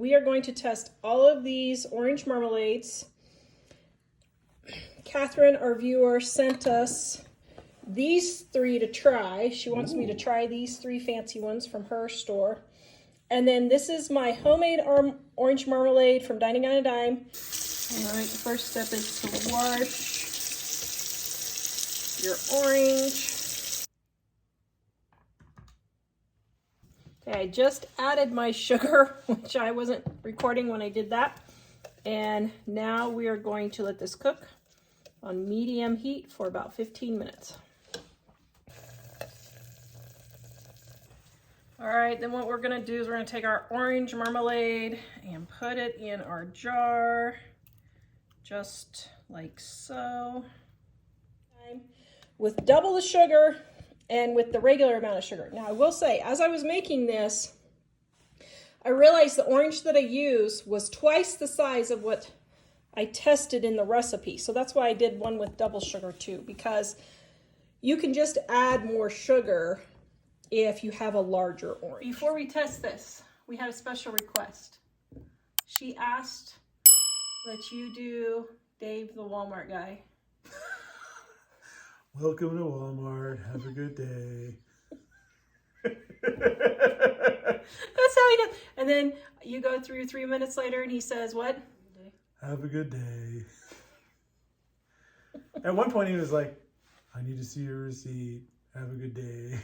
We are going to test all of these orange marmalades. Catherine, our viewer, sent us these 3 to try. She wants me to try these 3 fancy ones from her store. And then this is my homemade orange marmalade from Dining on a Dime. All right, the first step is to wash your orange. Okay, I just added my sugar, which I wasn't recording when I did that. And now we are going to let this cook on medium heat for about 15 minutes. All right, then what we're gonna do is we're gonna take our orange marmalade and put it in our jar, just like so. With double the sugar and with the regular amount of sugar. Now I will say, as I was making this, I realized the orange that I used was twice the size of what I tested in the recipe. So that's why I did one with double sugar too, because you can just add more sugar if you have a larger orange. Before we test this, we had a special request. She asked that you do Dave the Walmart guy. Welcome to Walmart. Have a good day. That's how he does. And then you go through 3 minutes later and he says, what? Have a good day. At one point he was like, I need to see your receipt. Have a good day.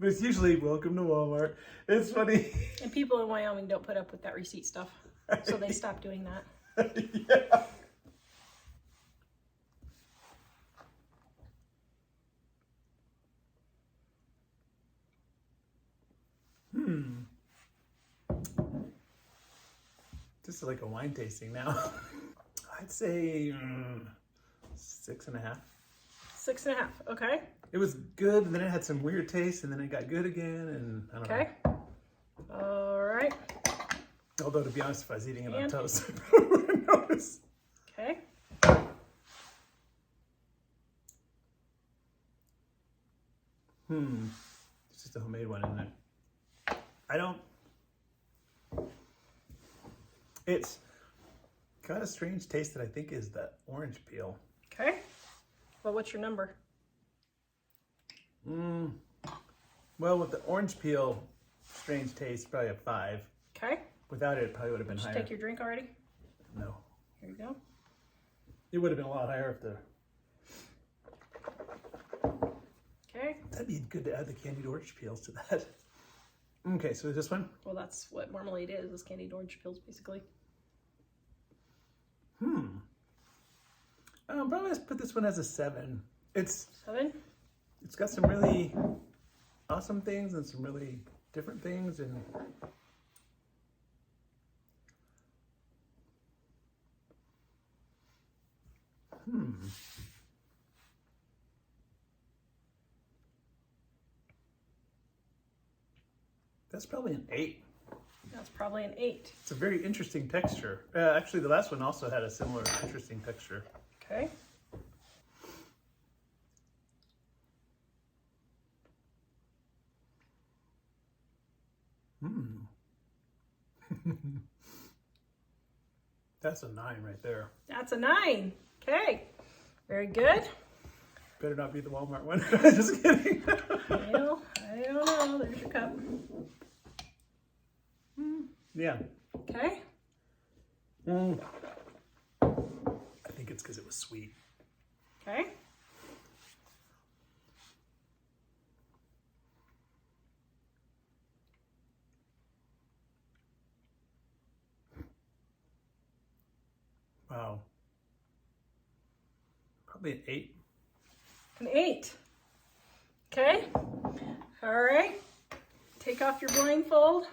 But it's usually welcome to Walmart. It's funny. And people in Wyoming don't put up with that receipt stuff. So they stopped doing that. Yeah. This is like a wine tasting now. I'd say 6.5. 6.5, okay. It was good, and then it had some weird taste, and then it got good again, and I don't know. All right. Although, to be honest, if I was eating it on toast, I probably wouldn't notice. Okay. It's just a homemade one, isn't it? It's got a strange taste that I think is the orange peel. Okay. Well, what's your number? Well, with the orange peel, strange taste, probably a 5. Okay. Without it, it probably would have been higher. Did you take your drink already? No. Here you go. It would have been a lot higher if the... Okay. That'd be good to add the candied orange peels to that. Okay, so this one? Well, that's what marmalade is candied orange peels, basically. Probably let's put this one as a 7. It's 7? It's got some really awesome things and some really different things, and that's probably an 8. That's probably an 8. It's a very interesting texture. Actually, the last one also had a similar interesting texture. Okay. That's a 9 right there. That's a 9. Okay. Very good. Better not be the Walmart one. Just kidding. Well, I don't know. There's your cup. Yeah. Okay. I think it's because it was sweet. Okay. Wow. Probably an 8. An 8. Okay. All right. Take off your blindfold.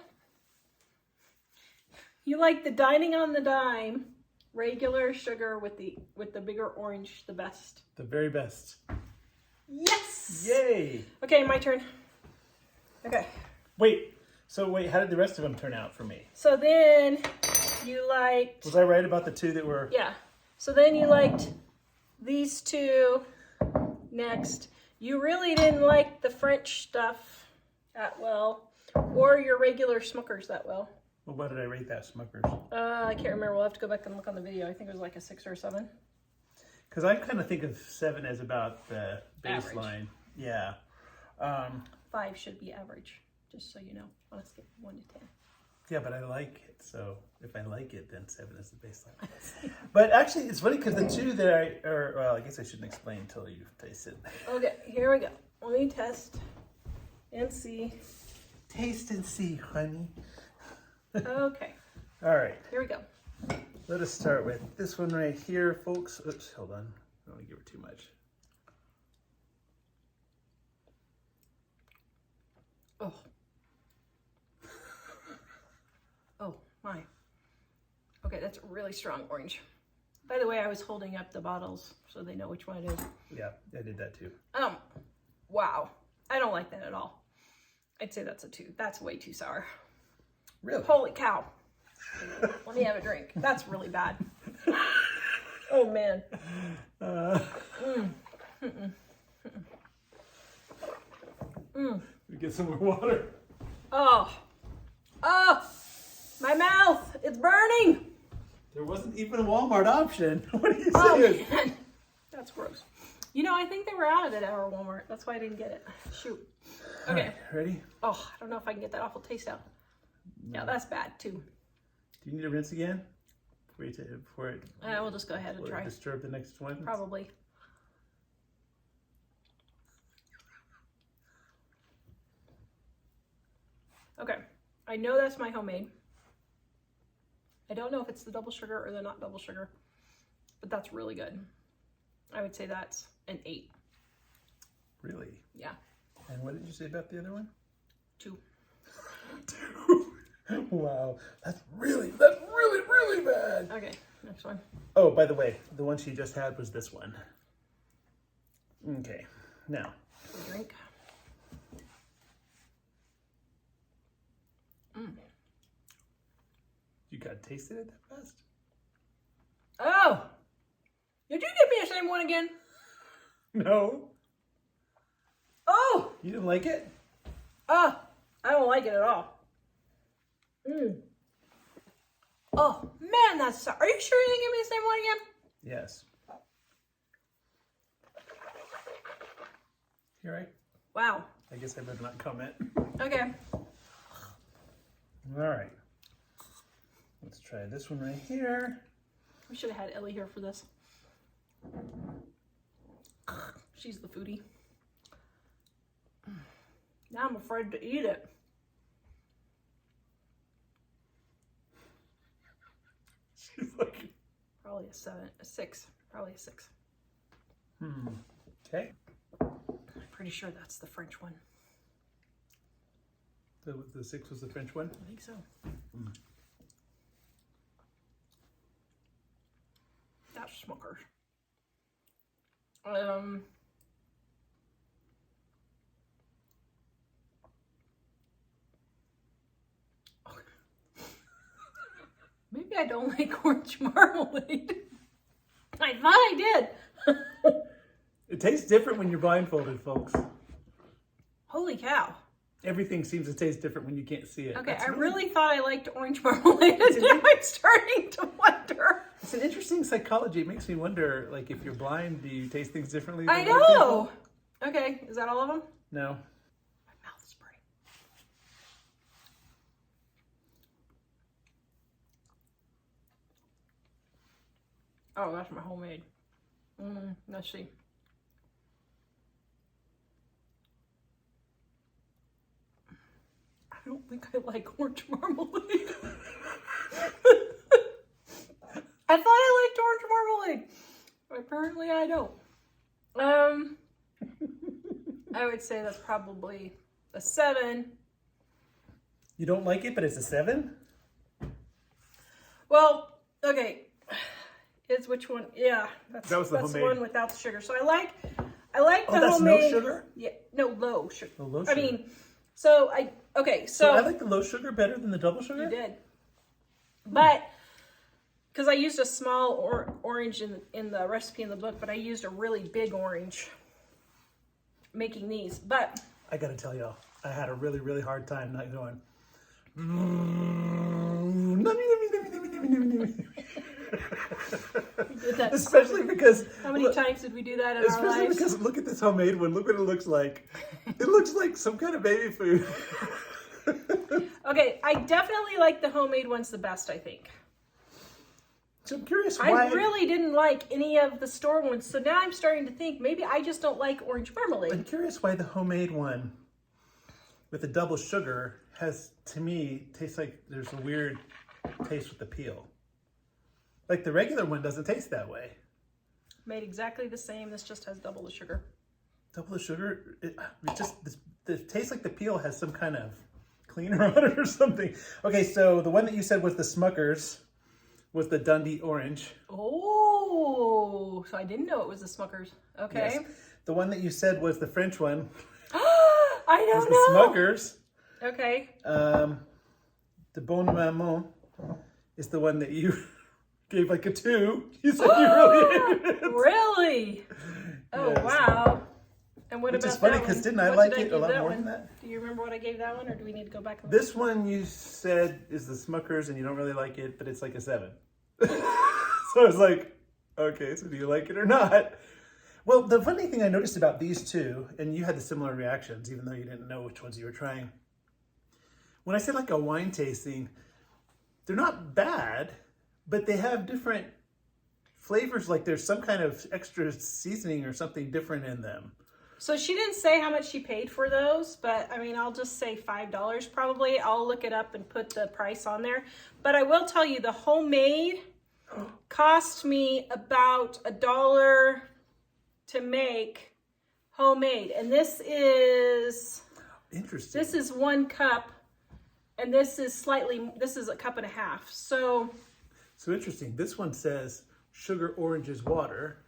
You like the Dining on the Dime regular sugar with the bigger orange the best. The very best. Yes! Yay! Okay, my turn. Okay. Wait, how did the rest of them turn out for me? So then you liked... Was I right about the 2 that were... Yeah. So then you liked these 2 next. You really didn't like the French stuff that well, or your regular Smuckers that well. Well, what did I rate that, Smuckers? I can't remember. We'll have to go back and look on the video. I think it was like a 6 or 7. Because I kind of think of 7 as about the Average. baseline. Yeah. 5 should be average, just so you know, on a scale of 1 to 10. Yeah, but I like it. So if I like it, then 7 is the baseline. But actually, it's funny because the 2 that well, I guess I shouldn't explain until you taste it. Okay, here we go. Let me test and see. Taste and see, honey. Okay, All right. here we go. Let us start with this one right here, folks. Oops, hold on. I don't want to give her too much. Oh. Oh, my. Okay, that's a really strong orange. By the way, I was holding up the bottles so they know which one it is. Yeah, I did that too. Wow. I don't like that at all. I'd say that's a 2. That's way too sour. Really? Holy cow. Let me have a drink. That's really bad. Oh, man. We get some more water. Oh. Oh. My mouth. It's burning. There wasn't even a Walmart option. What are you Oh, saying? man. That's gross. You know, I think they were out of it at our Walmart. That's why I didn't get it. Shoot. Okay. All right, ready? Oh, I don't know if I can get that awful taste out. Yeah, that's bad, too. Do you need to rinse again? Before it We'll just go ahead and try. disturb the next one? Probably. Okay. I know that's my homemade. I don't know if it's the double sugar or the not double sugar, but that's really good. I would say that's an 8. Really? Yeah. And what did you say about the other one? 2. 2. Wow. That's really, really bad. Okay, next one. Oh, by the way, the one she just had was this one. Okay. Now. A drink. You got tasted it that fast? Oh! Did you give me the same one again? No. Oh! You didn't like it? I don't like it at all. Oh, man, that's sour. Are you sure you didn't give me the same one again? Yes. You all right? Wow. I guess I better not comment. Okay. All right. Let's try this one right here. We should have had Ellie here for this. She's the foodie. Now I'm afraid to eat it. She's like... Probably a 7, a 6. Probably a 6. Okay. I'm pretty sure that's the French one. The 6 was the French one? I think so. That's Smuckers. Maybe I don't like orange marmalade. I thought I did. It tastes different when you're blindfolded, folks. Holy cow. Everything seems to taste different when you can't see it. Okay, That's I really thought I liked orange marmalade, and now I'm starting to wonder. It's an interesting psychology. It makes me wonder, like, if you're blind, do you taste things differently? I than other people? know. Okay, is that all of them? No. My mouth is burning. Oh, that's my homemade. Let's see. I don't think I like orange marmalade. I thought I liked orange marmalade. Apparently I don't. I would say that's probably a 7. You don't like it, but it's a 7? Well, okay. It's which one? Yeah, that's That was the that's the homemade. one without the sugar. So I like the Oh, that's homemade. no sugar? Yeah, no, low sugar. Oh, low I sugar. mean, so So I like the low sugar better than the double sugar? you did, but because I used a small orange in the recipe in the book, but I used a really big orange making these. But I gotta tell y'all, I had a really, really hard time not going, We did that. Especially because How many times did we do that in our especially lives? because look at this homemade one. Look what it looks like. It looks like some kind of baby food. Okay, I definitely like the homemade ones the best, I think. So I'm curious why. I really didn't like any of the store ones, so now I'm starting to think maybe I just don't like orange marmalade. I'm curious why the homemade one with the double sugar has, to me, tastes like there's a weird taste with the peel. Like the regular one doesn't taste that way. Made exactly the same. This just has double the sugar. Double the sugar, it tastes like the peel has some kind of cleaner on it or something. Okay, so the one that you said was the Smuckers was the Dundee Orange. Oh, so I didn't know it was the Smuckers. Okay. Yes. The one that you said was the French one I was don't the know. Smuckers. Okay. The Bon Maman is the one that you gave like a 2. You said you really hated it. Really? Oh, Yes. wow. And what Which about is funny that because one? didn't I What like did it a give lot that more one? than that? Do you remember what I gave that one, or do we need to go back and look? This one you said is the Smuckers and you don't really like it, but it's like a 7. So I was like, okay, so do you like it or not? Well, the funny thing I noticed about these two, and you had the similar reactions, even though you didn't know which ones you were trying. When I said like a wine tasting, they're not bad, but they have different flavors. Like there's some kind of extra seasoning or something different in them. So she didn't say how much she paid for those, but I mean, I'll just say $5 probably. I'll look it up and put the price on there. But I will tell you, the homemade cost me about $1 to make homemade. And this is Interesting. 1 cup, and this is a cup and a half. So interesting. This one says sugar oranges water.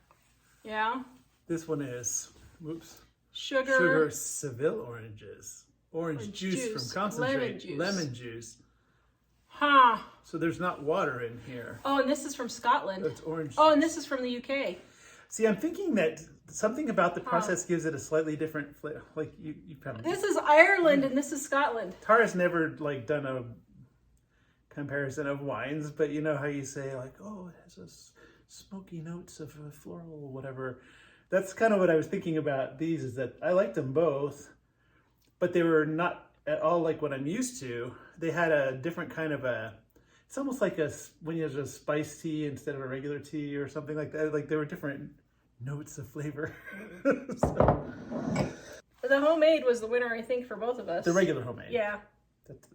yeah, This one is, whoops, sugar sugar Seville oranges. Orange juice from concentrate. lemon juice. Juice. Huh. So there's not water in here. Oh, and this is from Scotland. It's orange. Oh, and this is from the UK. See, I'm thinking that something about the process gives it a slightly different flavor. Like you probably. This is Ireland and this is Scotland. Tara's never like done a comparison of wines, but you know how you say like, oh, it has a smoky notes of floral, whatever. That's kind of what I was thinking about these. Is that I liked them both, but they were not at all like what I'm used to. They had a different kind of a. It's almost like when you have a spiced tea instead of a regular tea or something like that. Like there were different notes of flavor. So, The homemade was the winner, I think, for both of us. the regular homemade. Yeah. That's,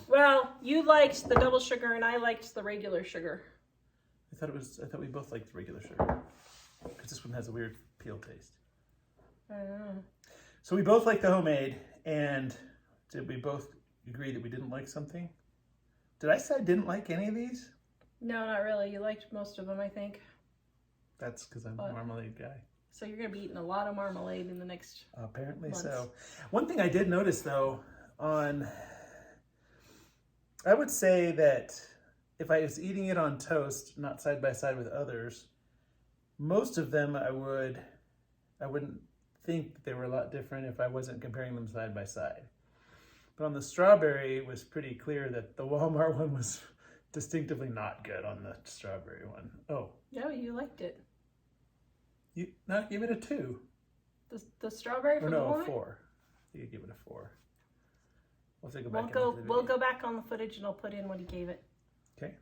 Well, you liked the double sugar and I liked the regular sugar. I thought we both liked regular sugar because this one has a weird peel taste. I don't know. So we both like the homemade, and did we both agree that we didn't like something? Did I say I didn't like any of these? No, not really. You liked most of them, I think. That's because I'm a marmalade guy. So you're going to be eating a lot of marmalade in the next Apparently months. so. One thing I did notice though, I would say that if I was eating it on toast, not side by side with others, most of them I wouldn't think that they were a lot different if I wasn't comparing them side by side. But on the strawberry, it was pretty clear that the Walmart one was distinctively not good on the strawberry one. Oh. No, you liked it. You not give it a 2. The strawberry Or from no, the a Walmart? 4. You could give it a 4. We'll take it We'll back. go go back on the footage and I'll put in what he gave it. Okay.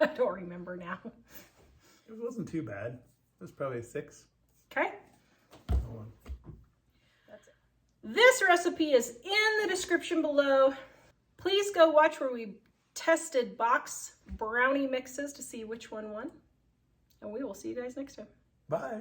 I don't remember now. It wasn't too bad. It was probably a 6. Okay. Hold on. That's it. This recipe is in the description below. Please go watch where we tested box brownie mixes to see which one won. And we will see you guys next time. Bye.